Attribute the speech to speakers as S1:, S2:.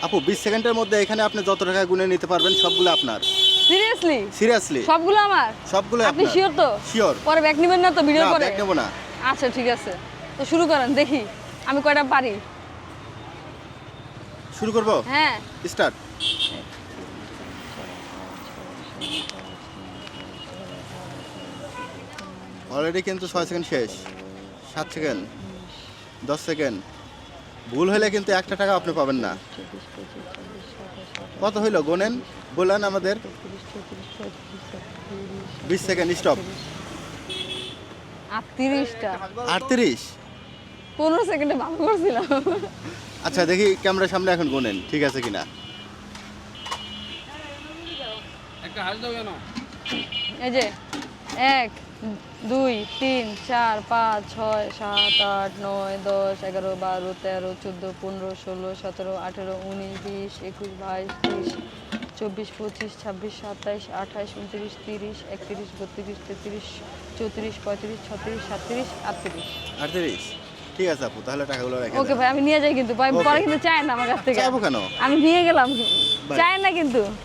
S1: আপু 20 সেকেন্ডের মধ্যে এখানে আপনি যত টাকা গুনে নিতে পারবেন সবগুলো আপনার।
S2: সিরিয়াসলি
S1: সিরিয়াসলি
S2: সবগুলো আমার?
S1: সবগুলো
S2: আপনি
S1: আপনার।
S2: শিওর তো?
S1: শিওর।
S2: পরে ব্যাক নেবেন না তো ভিডিও
S1: না
S2: পরে?
S1: ব্যাক নেব না।
S2: আচ্ছা ঠিক আছে, তো শুরু করেন দেখি আমি কয়টা পারি।
S1: শুরু করব?
S2: হ্যাঁ
S1: স্টার্ট। অলরেডি কিন্তু 6 সেকেন্ড শেষ। 7 সেকেন্ড, 10 সেকেন্ড। ভুল হলে কিন্তু একটা টাকা আপনি পাবেন না। কত হইল গোনেন, বলেন আমাদের। 20 সেকেন্ড স্টপ।
S2: 38টা
S1: 38।
S2: 15 সেকেন্ডে ভালো করছিলাম।
S1: আচ্ছা দেখি ক্যামেরার সামনে এখন গোনেন ঠিক আছে কিনা।
S2: এই যে 1 2 3 4 5 6 7 8 9 10 11 12 13 14 15 16 17 18 19 20 21 22 23 24 25 26 27 28 29 30 31 32 33 34 35 36 37 38।
S1: 38। ঠিক আছে আপু, তাহলে টাকাগুলো রেখে
S2: ওকে
S1: দেন।
S2: ভাই আমি নিয়ে যাই কিন্তু ভাই,
S1: Okay.
S2: পরে কিন্তু চায় না আমার কাছ থেকে।
S1: চাইবো কেন?
S2: আমি নিয়ে গেলাম,
S1: Bye.
S2: চায় না কিন্তু।